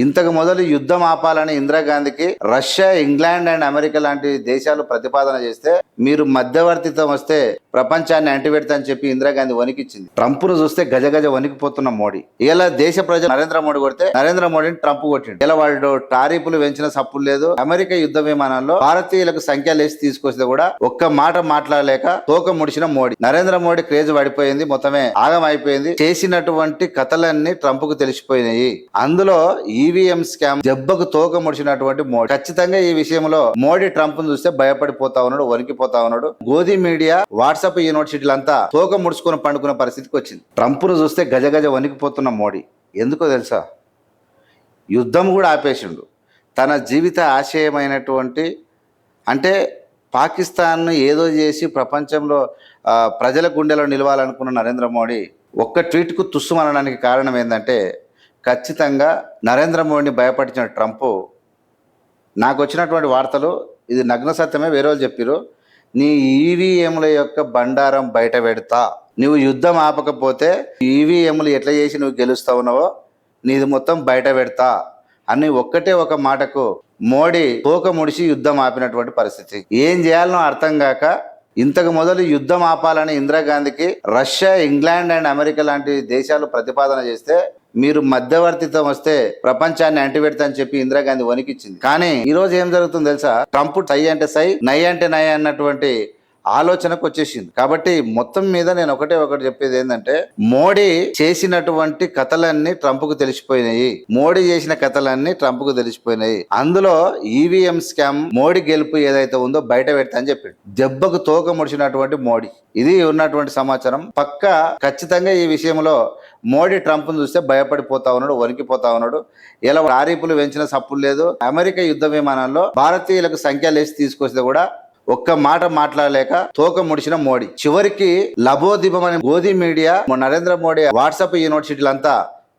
ఇంతకు మొదలు యుద్ధం ఆపాలని ఇందిరాగాంధీకి రష్యా, ఇంగ్లాండ్ అండ్ అమెరికా లాంటి దేశాలు ప్రతిపాదన చేస్తే మీరు మధ్యవర్తిత్వం వస్తే ప్రపంచాన్ని అంటిపెడతా అని చెప్పి ఇందిరాగాంధీ వణికిచ్చింది. ట్రంప్ ను చూస్తే గజగజ వణికిపోతున్న మోడీ ఇలా దేశ ప్రజలు నరేంద్ర మోడీ కొడితే నరేంద్ర మోడీని ట్రంప్ కొట్టిండు. ఇలా వాళ్ళు టారిఫ్లు పెంచిన సప్పులు లేదు. అమెరికా యుద్ధ విమానాల్లో భారతీయులకు సంఖ్యలేసి తీసుకొస్తే కూడా ఒక్క మాట మాట్లాడలేక తోక ముడిచిన మోడీ. నరేంద్ర మోడీ క్రేజ్ పడిపోయింది, మొత్తమే ఆగం అయిపోయింది. చేసినటువంటి కథలన్నీ ట్రంప్ కు తెలిసిపోయినాయి. అందులో ఈవీఎం స్కామ్ దెబ్బకు తోక ముడిచినటువంటి మోడీ. ఖచ్చితంగా ఈ విషయంలో మోడీ ట్రంప్ ను చూస్తే భయపడిపోతా ఉన్నాడు, వణికిపోతా ఉన్నాడు. గోధి మీడియా, వాట్సాప్ యూనివర్సిటీలంతా తోక ముడుచుకొని పండుకున్న పరిస్థితికి వచ్చింది. ట్రంప్ ను చూస్తే గజగజ వణికిపోతున్న మోడీ. ఎందుకో తెలుసా? యుద్ధం కూడా ఆపేసిండు. తన జీవిత ఆశయమైనటువంటి అంటే పాకిస్తాన్ ఏదో చేసి ప్రపంచంలో ప్రజల గుండెలో నిలవాలనుకున్న నరేంద్ర మోడీ ఒక్క ట్వీట్కు తుస్సుమనడానికి కారణం ఏంటంటే ఖచ్చితంగా నరేంద్ర మోడీని భయపడిచిన ట్రంప్, నాకు వచ్చినటువంటి వార్తలు ఇది నగ్న సత్యమే, వేరే వాళ్ళు చెప్పారు, నీ ఈవీఎంల యొక్క బండారం బయట పెడతా, నువ్వు యుద్ధం ఆపకపోతే ఈవీఎంలు ఎట్లా చేసి నువ్వు గెలుస్తా ఉన్నావో నీది మొత్తం బయట పెడతా అని ఒక్కటే ఒక మాటకు మోడీ తోక ముడిచి యుద్ధం ఆపినటువంటి పరిస్థితి. ఏం చేయాలనో అర్థం కాక ఇంతకు మొదలు యుద్ధం ఆపాలని ఇందిరాగాంధీకి రష్యా, ఇంగ్లాండ్ అండ్ అమెరికా లాంటి దేశాలు ప్రతిపాదన చేస్తే మీరు మధ్యవర్తిత్వం వస్తే ప్రపంచాన్ని అంటిపెడతా అని చెప్పి ఇందిరాగాంధీ వణికిచ్చింది. కానీ ఈ రోజు ఏం జరుగుతుందో తెలుసా? ట్రంప్ సై అంటే సై, నై అంటే నై అన్నటువంటి ఆలోచనకు వచ్చేసింది. కాబట్టి మొత్తం మీద నేను ఒకటి చెప్పేది ఏంటంటే మోడీ చేసినటువంటి కథలన్నీ ట్రంప్ కు తెలిసిపోయినాయి. మోడీ చేసిన కథలన్నీ ట్రంప్ కు తెలిసిపోయినాయి. అందులో ఈవీఎం స్కామ్, మోడీ గెలుపు ఏదైతే ఉందో బయట పెడతా అని చెప్పాడు. దెబ్బకు తోక ముడిచినటువంటి మోడీ. ఇది ఉన్నటువంటి సమాచారం. పక్కా ఖచ్చితంగా ఈ విషయంలో మోడీ ట్రంప్ ను చూస్తే భయపడిపోతా ఉన్నాడు, వణికిపోతా ఉన్నాడు. ఇలా టారిఫ్లు పెంచిన సప్పులు లేదు. అమెరికా యుద్ధ విమానాల్లో భారతీయులకు సంఖ్యలేసి తీసుకొస్తే కూడా ఒక్క మాట మాట్లాడలేక తోక ముడిచిన మోడీ. చివరికి లబోదిబమని గోధి మీడియా, నరేంద్ర మోడీ వాట్సాప్ యూనివర్సిటీలంతా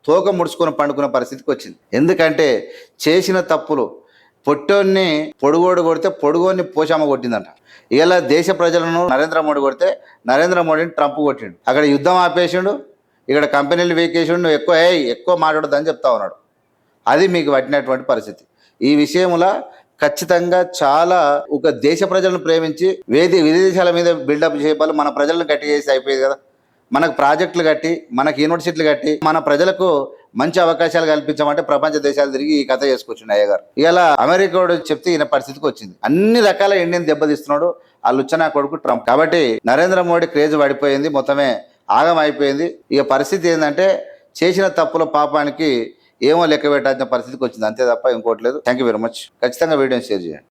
తోక ముడుచుకొని పండుకున్న పరిస్థితికి వచ్చింది. ఎందుకంటే చేసిన తప్పులు, పొట్టోన్ని పొడుగోడు కొడితే పొడుగోని పోషామ కొట్టిందంట. ఇలా దేశ ప్రజలను నరేంద్ర మోడీ కొడితే నరేంద్ర మోడీని ట్రంప్ కొట్టిండు. అక్కడ యుద్ధం ఆపేసిండు, ఇక్కడ కంపెనీలు వేకేసిండు. నువ్వు ఎక్కువ మాట్లాడొద్దని చెప్తా ఉన్నాడు. అది మీకు పట్టినటువంటి పరిస్థితి. ఈ విషయంలో ఖచ్చితంగా చాలా ఒక దేశ ప్రజలను ప్రేమించి విదేశాల మీద బిల్డప్ చేయాలి. మన ప్రజలను గట్టి చేసి అయిపోయేది కదా. మనకు ప్రాజెక్టులు కట్టి, మనకు యూనివర్సిటీలు కట్టి, మన ప్రజలకు మంచి అవకాశాలు కల్పించమంటే ప్రపంచ దేశాలు తిరిగి ఈ కథ చేసుకొచ్చిండు అయ్యగారు. ఇలా అమెరికా చెప్తే ఈయన పరిస్థితికి వచ్చింది. అన్ని రకాల ఇండియన్ దెబ్బతీస్తున్నాడు ఆ లుచ్చనా కొడుకు ట్రంప్. కాబట్టి నరేంద్ర మోడీ క్రేజ్ పడిపోయింది, మొత్తమే ఆగం అయిపోయింది. ఇక పరిస్థితి ఏంటంటే చేసిన తప్పుల పాపానికి ఏమో లెక్క పెట్టాల్సిన పరిస్థితికి వచ్చింది, అంతే తప్ప ఇంకోటి లేదు. Thank you very much. ఖచ్చితంగా వీడియోని షేర్ చేయండి.